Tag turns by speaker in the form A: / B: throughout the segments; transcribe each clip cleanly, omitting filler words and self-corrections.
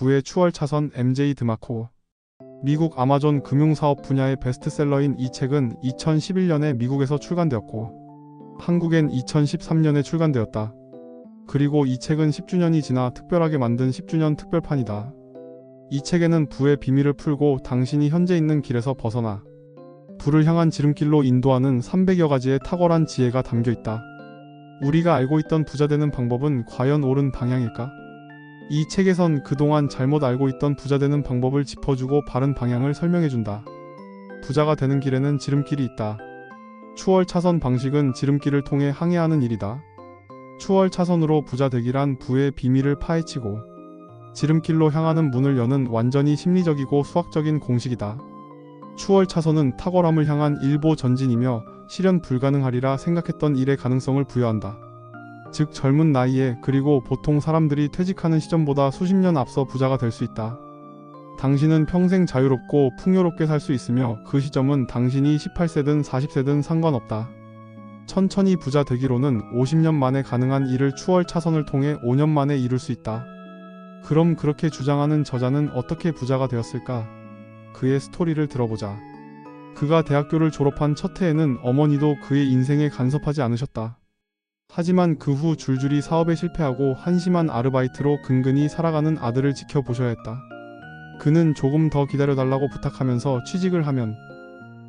A: 부의 추월 차선 MJ 드마코. 미국 아마존 금융사업 분야의 베스트셀러인 이 책은 2011년에 미국에서 출간되었고 한국엔 2013년에 출간되었다. 그리고 이 책은 10주년이 지나 특별하게 만든 10주년 특별판이다. 이 책에는 부의 비밀을 풀고 당신이 현재 있는 길에서 벗어나 부를 향한 지름길로 인도하는 300여 가지의 탁월한 지혜가 담겨 있다. 우리가 알고 있던 부자 되는 방법은 과연 옳은 방향일까? 이 책에선 그동안 잘못 알고 있던 부자 되는 방법을 짚어주고 바른 방향을 설명해준다. 부자가 되는 길에는 지름길이 있다. 추월 차선 방식은 지름길을 통해 항해하는 일이다. 추월 차선으로 부자 되기란 부의 비밀을 파헤치고 지름길로 향하는 문을 여는 완전히 심리적이고 수학적인 공식이다. 추월 차선은 탁월함을 향한 일보 전진이며 실현 불가능하리라 생각했던 일의 가능성을 부여한다. 즉 젊은 나이에 그리고 보통 사람들이 퇴직하는 시점보다 수십 년 앞서 부자가 될 수 있다. 당신은 평생 자유롭고 풍요롭게 살 수 있으며 그 시점은 당신이 18세든 40세든 상관없다. 천천히 부자 되기로는 50년 만에 가능한 일을 추월 차선을 통해 5년 만에 이룰 수 있다. 그럼 그렇게 주장하는 저자는 어떻게 부자가 되었을까? 그의 스토리를 들어보자. 그가 대학교를 졸업한 첫 해에는 어머니도 그의 인생에 간섭하지 않으셨다. 하지만 그 후 줄줄이 사업에 실패하고 한심한 아르바이트로 근근히 살아가는 아들을 지켜보셔야 했다. 그는 조금 더 기다려달라고 부탁하면서 취직을 하면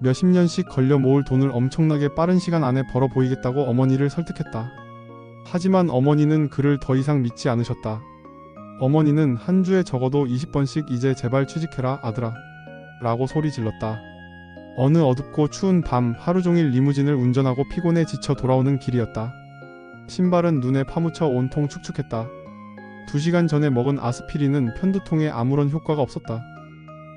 A: 몇십 년씩 걸려 모을 돈을 엄청나게 빠른 시간 안에 벌어 보이겠다고 어머니를 설득했다. 하지만 어머니는 그를 더 이상 믿지 않으셨다. 어머니는 한 주에 적어도 20번씩 이제 제발 취직해라 아들아 라고 소리 질렀다. 어느 어둡고 추운 밤 하루 종일 리무진을 운전하고 피곤해 지쳐 돌아오는 길이었다. 신발은 눈에 파묻혀 온통 축축했다. 2시간 전에 먹은 아스피린은 편두통에 아무런 효과가 없었다.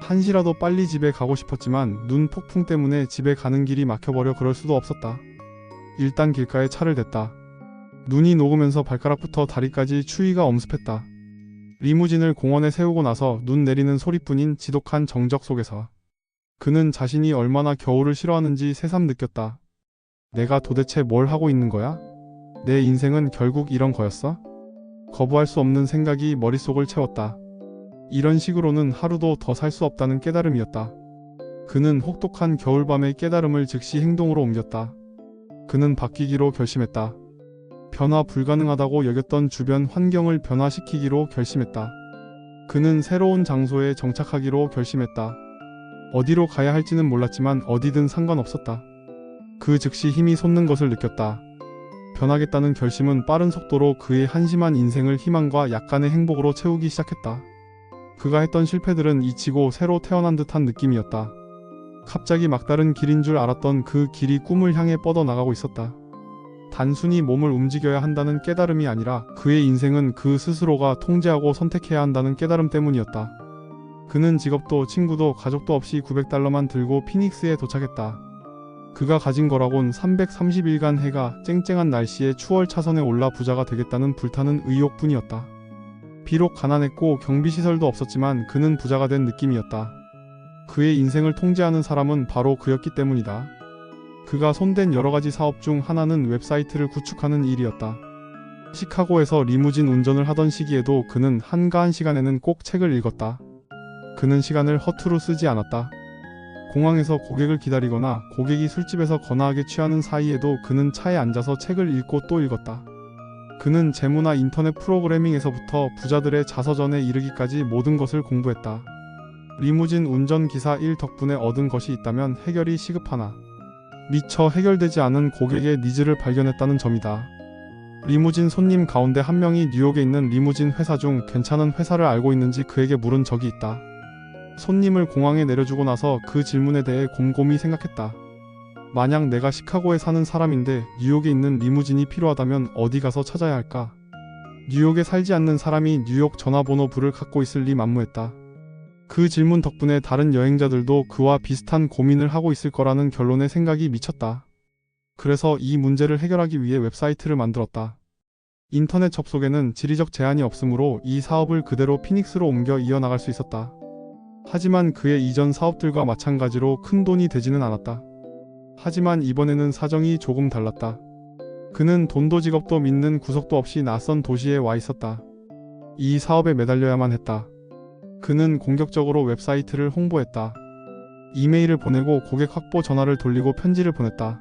A: 한시라도 빨리 집에 가고 싶었지만 눈 폭풍 때문에 집에 가는 길이 막혀버려 그럴 수도 없었다. 일단 길가에 차를 댔다. 눈이 녹으면서 발가락부터 다리까지 추위가 엄습했다. 리무진을 공원에 세우고 나서 눈 내리는 소리뿐인 지독한 정적 속에서 그는 자신이 얼마나 겨울을 싫어하는지 새삼 느꼈다. 내가 도대체 뭘 하고 있는 거야? 내 인생은 결국 이런 거였어? 거부할 수 없는 생각이 머릿속을 채웠다. 이런 식으로는 하루도 더 살 수 없다는 깨달음이었다. 그는 혹독한 겨울밤의 깨달음을 즉시 행동으로 옮겼다. 그는 바뀌기로 결심했다. 변화 불가능하다고 여겼던 주변 환경을 변화시키기로 결심했다. 그는 새로운 장소에 정착하기로 결심했다. 어디로 가야 할지는 몰랐지만 어디든 상관없었다. 그 즉시 힘이 솟는 것을 느꼈다. 변하겠다는 결심은 빠른 속도로 그의 한심한 인생을 희망과 약간의 행복으로 채우기 시작했다. 그가 했던 실패들은 잊히고 새로 태어난 듯한 느낌이었다. 갑자기 막다른 길인 줄 알았던 그 길이 꿈을 향해 뻗어나가고 있었다. 단순히 몸을 움직여야 한다는 깨달음이 아니라 그의 인생은 그 스스로가 통제하고 선택해야 한다는 깨달음 때문이었다. 그는 직업도 친구도 가족도 없이 $900만 들고 피닉스에 도착했다. 그가 가진 거라곤 330일간 해가 쨍쨍한 날씨에 추월 차선에 올라 부자가 되겠다는 불타는 의욕뿐이었다. 비록 가난했고 경비시설도 없었지만 그는 부자가 된 느낌이었다. 그의 인생을 통제하는 사람은 바로 그였기 때문이다. 그가 손댄 여러가지 사업 중 하나는 웹사이트를 구축하는 일이었다. 시카고에서 리무진 운전을 하던 시기에도 그는 한가한 시간에는 꼭 책을 읽었다. 그는 시간을 허투루 쓰지 않았다. 공항에서 고객을 기다리거나 고객이 술집에서 거나하게 취하는 사이에도 그는 차에 앉아서 책을 읽고 또 읽었다. 그는 재무나 인터넷 프로그래밍에서부터 부자들의 자서전에 이르기까지 모든 것을 공부했다. 리무진 운전기사 1 덕분에 얻은 것이 있다면 해결이 시급하나 미처 해결되지 않은 고객의 니즈를 발견했다는 점이다. 리무진 손님 가운데 한 명이 뉴욕에 있는 리무진 회사 중 괜찮은 회사를 알고 있는지 그에게 물은 적이 있다. 손님을 공항에 내려주고 나서 그 질문에 대해 곰곰이 생각했다. 만약 내가 시카고에 사는 사람인데 뉴욕에 있는 리무진이 필요하다면 어디 가서 찾아야 할까? 뉴욕에 살지 않는 사람이 뉴욕 전화번호부를 갖고 있을 리 만무했다. 그 질문 덕분에 다른 여행자들도 그와 비슷한 고민을 하고 있을 거라는 결론에 생각이 미쳤다. 그래서 이 문제를 해결하기 위해 웹사이트를 만들었다. 인터넷 접속에는 지리적 제한이 없으므로 이 사업을 그대로 피닉스로 옮겨 이어나갈 수 있었다. 하지만 그의 이전 사업들과 마찬가지로 큰 돈이 되지는 않았다. 하지만 이번에는 사정이 조금 달랐다. 그는 돈도 직업도 믿는 구석도 없이 낯선 도시에 와 있었다. 이 사업에 매달려야만 했다. 그는 공격적으로 웹사이트를 홍보했다. 이메일을 보내고 고객 확보 전화를 돌리고 편지를 보냈다.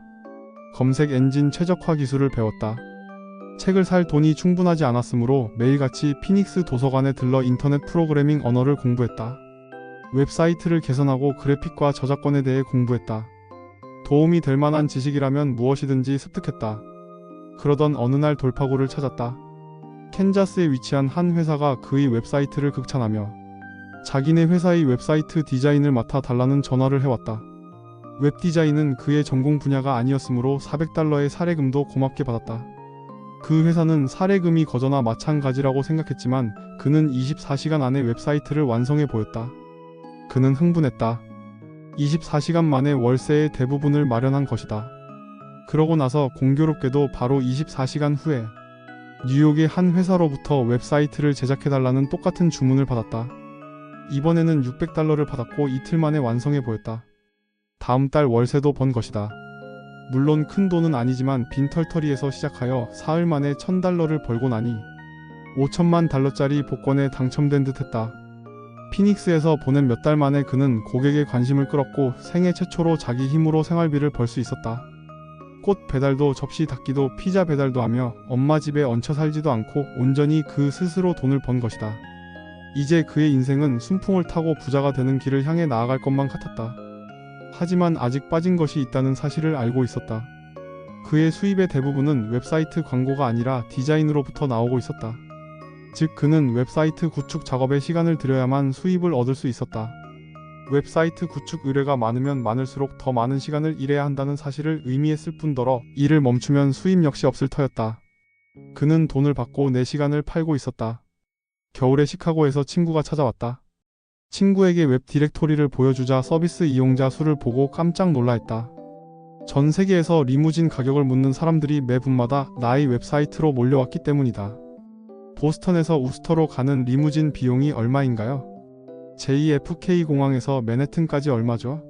A: 검색 엔진 최적화 기술을 배웠다. 책을 살 돈이 충분하지 않았으므로 매일같이 피닉스 도서관에 들러 인터넷 프로그래밍 언어를 공부했다. 웹사이트를 개선하고 그래픽과 저작권에 대해 공부했다. 도움이 될 만한 지식이라면 무엇이든지 습득했다. 그러던 어느 날 돌파구를 찾았다. 캔자스에 위치한 한 회사가 그의 웹사이트를 극찬하며 자기네 회사의 웹사이트 디자인을 맡아 달라는 전화를 해왔다. 웹 디자인은 그의 전공 분야가 아니었으므로 $400의 사례금도 고맙게 받았다. 그 회사는 사례금이 거저나 마찬가지라고 생각했지만 그는 24시간 안에 웹사이트를 완성해 보였다. 그는 흥분했다. 24시간 만에 월세의 대부분을 마련한 것이다. 그러고 나서 공교롭게도 바로 24시간 후에 뉴욕의 한 회사로부터 웹사이트를 제작해달라는 똑같은 주문을 받았다. 이번에는 $600를 받았고 이틀 만에 완성해 보였다. 다음 달 월세도 번 것이다. 물론 큰 돈은 아니지만 빈털터리에서 시작하여 사흘 만에 $1000를 벌고 나니 $50,000짜리 복권에 당첨된 듯 했다. 피닉스에서 보낸 몇 달 만에 그는 고객의 관심을 끌었고 생애 최초로 자기 힘으로 생활비를 벌 수 있었다. 꽃 배달도 접시 닦기도 피자 배달도 하며 엄마 집에 얹혀 살지도 않고 온전히 그 스스로 돈을 번 것이다. 이제 그의 인생은 순풍을 타고 부자가 되는 길을 향해 나아갈 것만 같았다. 하지만 아직 빠진 것이 있다는 사실을 알고 있었다. 그의 수입의 대부분은 웹사이트 광고가 아니라 디자인으로부터 나오고 있었다. 즉 그는 웹사이트 구축 작업에 시간을 들여야만 수입을 얻을 수 있었다. 웹사이트 구축 의뢰가 많으면 많을수록 더 많은 시간을 일해야 한다는 사실을 의미했을 뿐더러 일을 멈추면 수입 역시 없을 터였다. 그는 돈을 받고 내 시간을 팔고 있었다. 겨울에 시카고에서 친구가 찾아왔다. 친구에게 웹 디렉토리를 보여주자 서비스 이용자 수를 보고 깜짝 놀라했다. 전 세계에서 리무진 가격을 묻는 사람들이 매 분마다 나의 웹사이트로 몰려왔기 때문이다. 보스턴에서 우스터로 가는 리무진 비용이 얼마인가요? JFK 공항에서 맨해튼까지 얼마죠?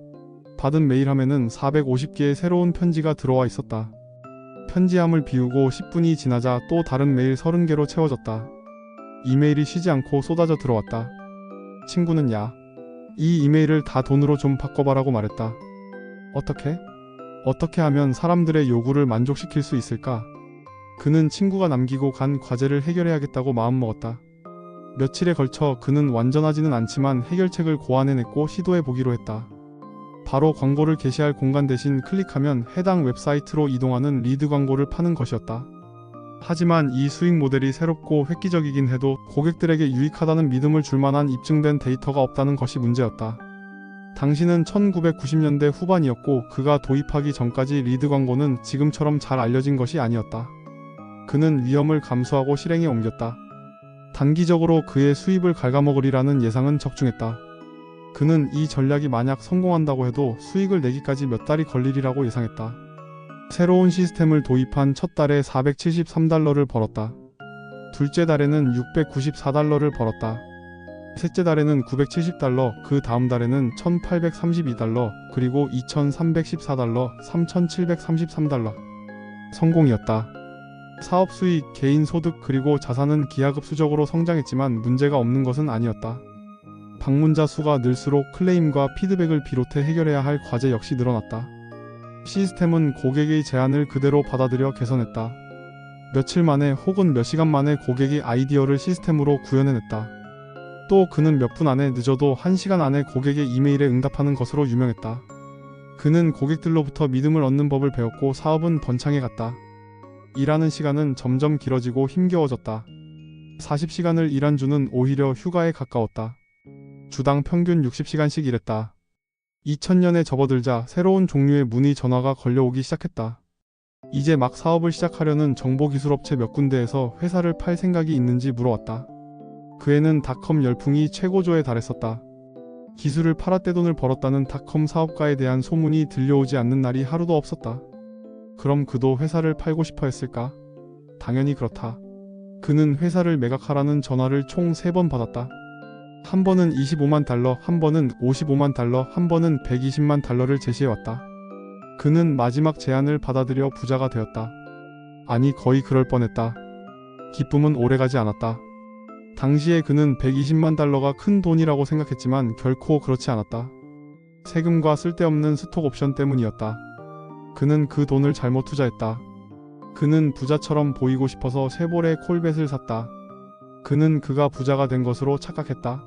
A: 받은 메일 함에는 450개의 새로운 편지가 들어와 있었다. 편지함을 비우고 10분이 지나자 또 다른 메일 30개로 채워졌다. 이메일이 쉬지 않고 쏟아져 들어왔다. 친구는 이 이메일을 다 돈으로 좀 바꿔봐라고 말했다. 어떻게? 어떻게 하면 사람들의 요구를 만족시킬 수 있을까? 그는 친구가 남기고 간 과제를 해결해야겠다고 마음먹었다. 며칠에 걸쳐 그는 완전하지는 않지만 해결책을 고안해냈고 시도해보기로 했다. 바로 광고를 게시할 공간 대신 클릭하면 해당 웹사이트로 이동하는 리드 광고를 파는 것이었다. 하지만 이 수익 모델이 새롭고 획기적이긴 해도 고객들에게 유익하다는 믿음을 줄 만한 입증된 데이터가 없다는 것이 문제였다. 당시는 1990년대 후반이었고 그가 도입하기 전까지 리드 광고는 지금처럼 잘 알려진 것이 아니었다. 그는 위험을 감수하고 실행에 옮겼다. 단기적으로 그의 수입을 갉아먹으리라는 예상은 적중했다. 그는 이 전략이 만약 성공한다고 해도 수익을 내기까지 몇 달이 걸리리라고 예상했다. 새로운 시스템을 도입한 첫 달에 $473를 벌었다. 둘째 달에는 $694를 벌었다. 셋째 달에는 $970, 그 다음 달에는 $1832, 그리고 $2314, $3733. 성공이었다. 사업 수익, 개인 소득 그리고 자산은 기하급수적으로 성장했지만 문제가 없는 것은 아니었다. 방문자 수가 늘수록 클레임과 피드백을 비롯해 해결해야 할 과제 역시 늘어났다. 시스템은 고객의 제안을 그대로 받아들여 개선했다. 며칠 만에 혹은 몇 시간 만에 고객이 아이디어를 시스템으로 구현해냈다. 또 그는 몇 분 안에 늦어도 1시간 안에 고객의 이메일에 응답하는 것으로 유명했다. 그는 고객들로부터 믿음을 얻는 법을 배웠고 사업은 번창해 갔다. 일하는 시간은 점점 길어지고 힘겨워졌다. 40시간을 일한 주는 오히려 휴가에 가까웠다. 주당 평균 60시간씩 일했다. 2000년에 접어들자 새로운 종류의 문의 전화가 걸려오기 시작했다. 이제 막 사업을 시작하려는 정보기술업체 몇 군데에서 회사를 팔 생각이 있는지 물어왔다. 그 해는 닷컴 열풍이 최고조에 달했었다. 기술을 팔아 떼돈을 벌었다는 닷컴 사업가에 대한 소문이 들려오지 않는 날이 하루도 없었다. 그럼 그도 회사를 팔고 싶어 했을까? 당연히 그렇다. 그는 회사를 매각하라는 전화를 총 3번 받았다. 한 번은 $25만, 한 번은 $55만, 한 번은 $120만 제시해왔다. 그는 마지막 제안을 받아들여 부자가 되었다. 아니 거의 그럴 뻔했다. 기쁨은 오래가지 않았다. 당시에 그는 120만 달러가 큰 돈이라고 생각했지만 결코 그렇지 않았다. 세금과 쓸데없는 스톡 옵션 때문이었다. 그는 그 돈을 잘못 투자했다. 그는 부자처럼 보이고 싶어서 쉐보레 콜벳을 샀다. 그는 그가 부자가 된 것으로 착각했다.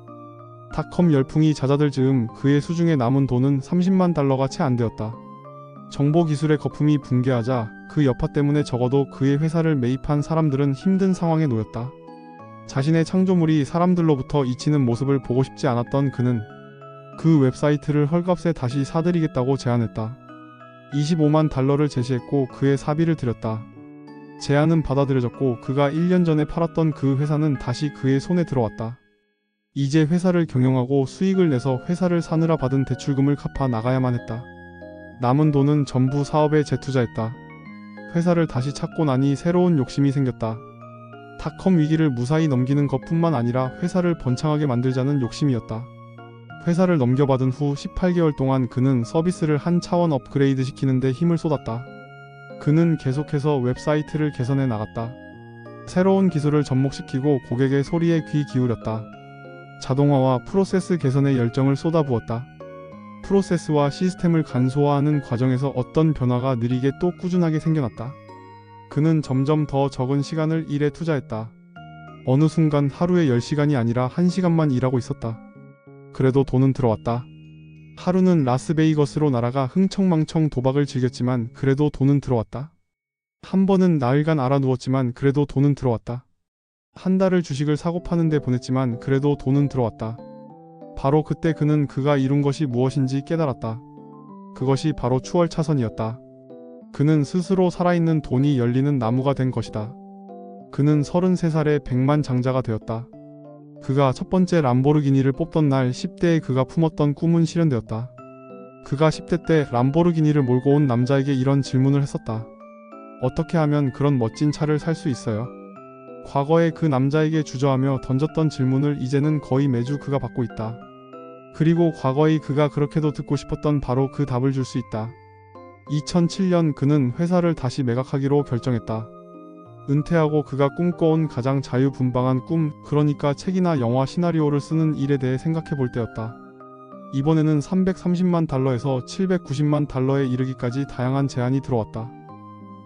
A: 닷컴 열풍이 잦아들 즈음 그의 수중에 남은 돈은 30만 달러가 채 안 되었다. 정보기술의 거품이 붕괴하자 그 여파 때문에 적어도 그의 회사를 매입한 사람들은 힘든 상황에 놓였다. 자신의 창조물이 사람들로부터 잊히는 모습을 보고 싶지 않았던 그는 그 웹사이트를 헐값에 다시 사들이겠다고 제안했다. 25만 달러를 제시했고 그의 사비를 들였다. 제안은 받아들여졌고 그가 1년 전에 팔았던 그 회사는 다시 그의 손에 들어왔다. 이제 회사를 경영하고 수익을 내서 회사를 사느라 받은 대출금을 갚아 나가야만 했다. 남은 돈은 전부 사업에 재투자했다. 회사를 다시 찾고 나니 새로운 욕심이 생겼다. 닷컴 위기를 무사히 넘기는 것뿐만 아니라 회사를 번창하게 만들자는 욕심이었다. 회사를 넘겨받은 후 18개월 동안 그는 서비스를 한 차원 업그레이드 시키는 데 힘을 쏟았다. 그는 계속해서 웹사이트를 개선해 나갔다. 새로운 기술을 접목시키고 고객의 소리에 귀 기울였다. 자동화와 프로세스 개선에 열정을 쏟아부었다. 프로세스와 시스템을 간소화하는 과정에서 어떤 변화가 느리게 또 꾸준하게 생겨났다. 그는 점점 더 적은 시간을 일에 투자했다. 어느 순간 하루에 10시간이 아니라 1시간만 일하고 있었다. 그래도 돈은 들어왔다. 하루는 라스베이거스로 날아가 흥청망청 도박을 즐겼지만 그래도 돈은 들어왔다. 한 번은 나흘간 알아 누웠지만 그래도 돈은 들어왔다. 한 달을 주식을 사고 파는 데 보냈지만 그래도 돈은 들어왔다. 바로 그때 그는 그가 이룬 것이 무엇인지 깨달았다. 그것이 바로 추월차선이었다. 그는 스스로 살아있는 돈이 열리는 나무가 된 것이다. 그는 33살에 백만장자가 되었다. 그가 첫 번째 람보르기니를 뽑던 날 10대에 그가 품었던 꿈은 실현되었다. 그가 10대 때 람보르기니를 몰고 온 남자에게 이런 질문을 했었다. 어떻게 하면 그런 멋진 차를 살 수 있어요? 과거에 그 남자에게 주저하며 던졌던 질문을 이제는 거의 매주 그가 받고 있다. 그리고 과거의 그가 그렇게도 듣고 싶었던 바로 그 답을 줄 수 있다. 2007년 그는 회사를 다시 매각하기로 결정했다. 은퇴하고 그가 꿈꿔온 가장 자유분방한 꿈, 그러니까 책이나 영화 시나리오를 쓰는 일에 대해 생각해 볼 때였다. 이번에는 330만 달러에서 790만 달러에 이르기까지 다양한 제안이 들어왔다.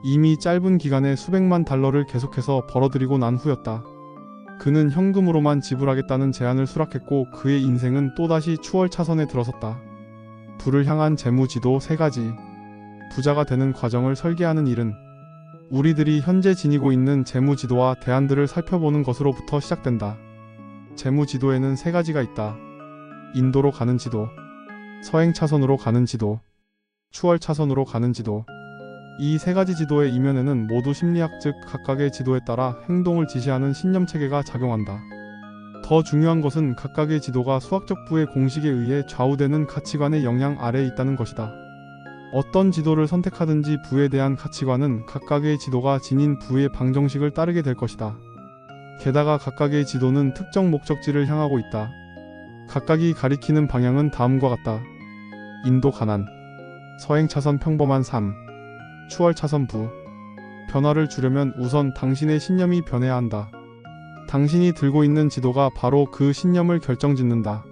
A: 이미 짧은 기간에 수백만 달러를 계속해서 벌어들이고 난 후였다. 그는 현금으로만 지불하겠다는 제안을 수락했고 그의 인생은 또다시 추월차선에 들어섰다. 부를 향한 재무지도 3가지. 부자가 되는 과정을 설계하는 일은 우리들이 현재 지니고 있는 재무지도와 대안들을 살펴보는 것으로부터 시작된다. 재무지도에는 3가지가 있다. 인도로 가는 지도, 서행차선으로 가는 지도, 추월차선으로 가는 지도. 이 3가지 지도의 이면에는 모두 심리학 즉 각각의 지도에 따라 행동을 지시하는 신념체계가 작용한다. 더 중요한 것은 각각의 지도가 수학적 부의 공식에 의해 좌우되는 가치관의 영향 아래에 있다는 것이다. 어떤 지도를 선택하든지 부에 대한 가치관은 각각의 지도가 지닌 부의 방정식을 따르게 될 것이다. 게다가 각각의 지도는 특정 목적지를 향하고 있다. 각각이 가리키는 방향은 다음과 같다. 인도 가난, 서행차선 평범한 삶, 추월차선 부. 변화를 주려면 우선 당신의 신념이 변해야 한다. 당신이 들고 있는 지도가 바로 그 신념을 결정짓는다.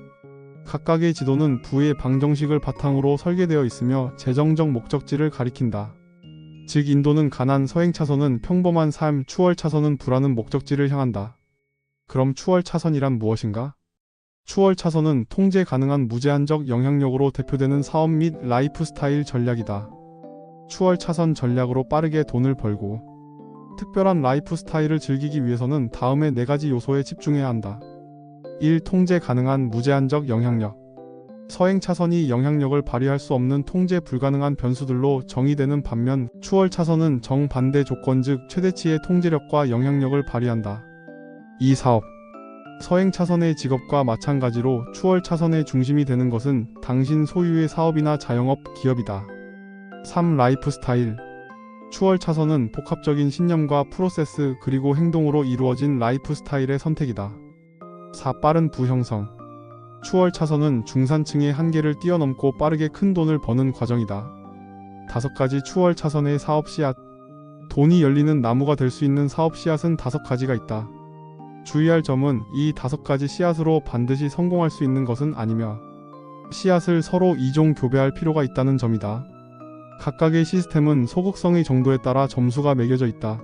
A: 각각의 지도는 부의 방정식을 바탕으로 설계되어 있으며 재정적 목적지를 가리킨다. 즉 인도는 가난, 서행차선은 평범한 삶, 추월차선은 부라는 목적지를 향한다. 그럼 추월차선이란 무엇인가? 추월차선은 통제 가능한 무제한적 영향력으로 대표되는 사업 및 라이프 스타일 전략이다. 추월차선 전략으로 빠르게 돈을 벌고 특별한 라이프 스타일을 즐기기 위해서는 다음의 4가지 요소에 집중해야 한다. 1. 통제 가능한 무제한적 영향력. 서행차선이 영향력을 발휘할 수 없는 통제 불가능한 변수들로 정의되는 반면 추월차선은 정반대 조건 즉 최대치의 통제력과 영향력을 발휘한다. 2. 사업. 서행차선의 직업과 마찬가지로 추월차선의 중심이 되는 것은 당신 소유의 사업이나 자영업, 기업이다. 3. 라이프 스타일. 추월차선은 복합적인 신념과 프로세스 그리고 행동으로 이루어진 라이프 스타일의 선택이다. 4. 빠른 부 형성. 추월차선은 중산층의 한계를 뛰어넘고 빠르게 큰 돈을 버는 과정이다. 5가지 추월차선의 사업 씨앗. 돈이 열리는 나무가 될 수 있는 사업 씨앗은 5가지가 있다. 주의할 점은 이 5가지 씨앗으로 반드시 성공할 수 있는 것은 아니며 씨앗을 서로 이종 교배할 필요가 있다는 점이다. 각각의 시스템은 소극성의 정도에 따라 점수가 매겨져 있다.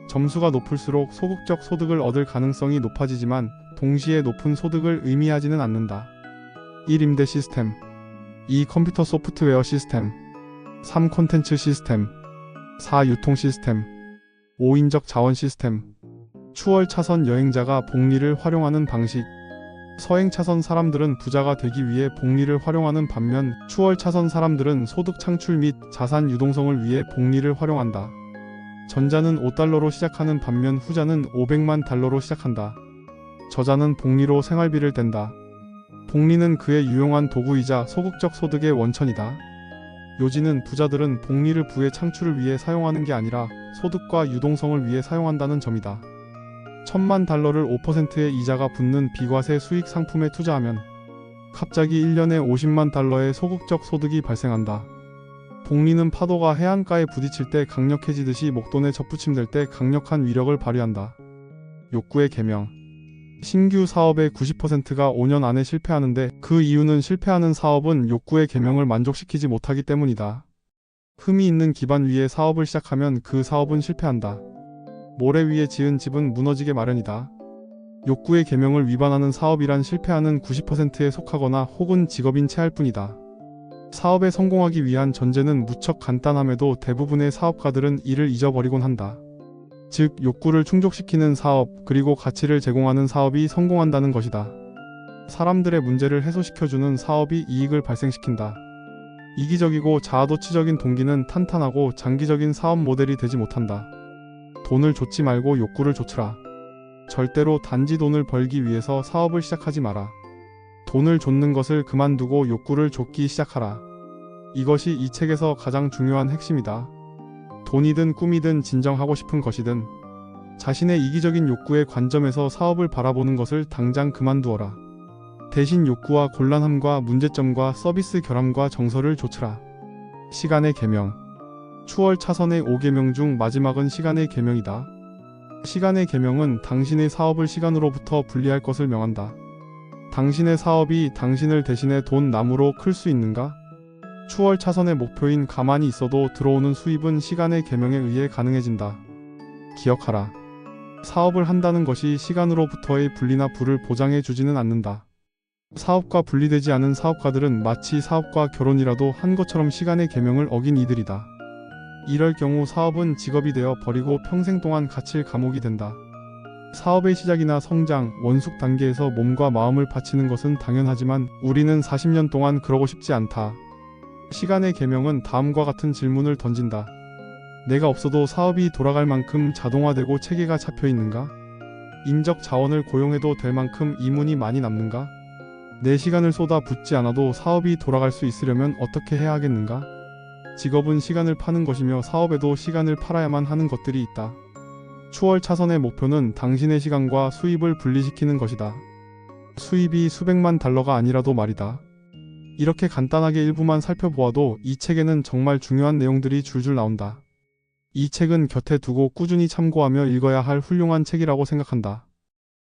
A: 점수가 높을수록 소극적 소득을 얻을 가능성이 높아지지만 동시에 높은 소득을 의미하지는 않는다. 1. 임대 시스템, 2. 컴퓨터 소프트웨어 시스템, 3. 콘텐츠 시스템, 4. 유통 시스템, 5. 인적 자원 시스템. 추월 차선 여행자가 복리를 활용하는 방식. 서행 차선 사람들은 부자가 되기 위해 복리를 활용하는 반면 추월 차선 사람들은 소득 창출 및 자산 유동성을 위해 복리를 활용한다. 전자는 $5로 시작하는 반면 후자는 $500만 시작한다. 저자는 복리로 생활비를 댄다. 복리는 그의 유용한 도구이자 소극적 소득의 원천이다. 요지는 부자들은 복리를 부의 창출을 위해 사용하는 게 아니라 소득과 유동성을 위해 사용한다는 점이다. $10,000를 5%의 이자가 붙는 비과세 수익 상품에 투자하면 갑자기 1년에 $500,000의 소극적 소득이 발생한다. 복리는 파도가 해안가에 부딪힐 때 강력해지듯이 목돈에 접붙임될 때 강력한 위력을 발휘한다. 욕구의 계명. 신규 사업의 90%가 5년 안에 실패하는데 그 이유는 실패하는 사업은 욕구의 계명을 만족시키지 못하기 때문이다. 흠이 있는 기반 위에 사업을 시작하면 그 사업은 실패한다. 모래 위에 지은 집은 무너지게 마련이다. 욕구의 계명을 위반하는 사업이란 실패하는 90%에 속하거나 혹은 직업인 채 할 뿐이다. 사업에 성공하기 위한 전제는 무척 간단함에도 대부분의 사업가들은 이를 잊어버리곤 한다. 즉, 욕구를 충족시키는 사업, 그리고 가치를 제공하는 사업이 성공한다는 것이다. 사람들의 문제를 해소시켜주는 사업이 이익을 발생시킨다. 이기적이고 자아도취적인 동기는 탄탄하고 장기적인 사업 모델이 되지 못한다. 돈을 좇지 말고 욕구를 좇으라. 절대로 단지 돈을 벌기 위해서 사업을 시작하지 마라. 돈을 좇는 것을 그만두고 욕구를 좇기 시작하라. 이것이 이 책에서 가장 중요한 핵심이다. 돈이든 꿈이든 진정하고 싶은 것이든 자신의 이기적인 욕구의 관점에서 사업을 바라보는 것을 당장 그만두어라. 대신 욕구와 곤란함과 문제점과 서비스 결함과 정서를 좇으라. 시간의 계명. 추월 차선의 5계명 중 마지막은 시간의 계명이다. 시간의 계명은 당신의 사업을 시간으로부터 분리할 것을 명한다. 당신의 사업이 당신을 대신해 돈 나무로 클 수 있는가? 추월 차선의 목표인 가만히 있어도 들어오는 수입은 시간의 계명에 의해 가능해진다. 기억하라. 사업을 한다는 것이 시간으로부터의 분리나 부를 보장해 주지는 않는다. 사업과 분리되지 않은 사업가들은 마치 사업과 결혼이라도 한 것처럼 시간의 계명을 어긴 이들이다. 이럴 경우 사업은 직업이 되어 버리고 평생 동안 갇힐 감옥이 된다. 사업의 시작이나 성장, 원숙 단계에서 몸과 마음을 바치는 것은 당연하지만 우리는 40년 동안 그러고 싶지 않다. 시간의 계명은 다음과 같은 질문을 던진다. 내가 없어도 사업이 돌아갈 만큼 자동화되고 체계가 잡혀 있는가? 인적 자원을 고용해도 될 만큼 이문이 많이 남는가? 내 시간을 쏟아 붓지 않아도 사업이 돌아갈 수 있으려면 어떻게 해야 하겠는가? 직업은 시간을 파는 것이며 사업에도 시간을 팔아야만 하는 것들이 있다. 추월 차선의 목표는 당신의 시간과 수입을 분리시키는 것이다. 수입이 수백만 달러가 아니라도 말이다. 이렇게 간단하게 일부만 살펴보아도 이 책에는 정말 중요한 내용들이 줄줄 나온다. 이 책은 곁에 두고 꾸준히 참고하며 읽어야 할 훌륭한 책이라고 생각한다.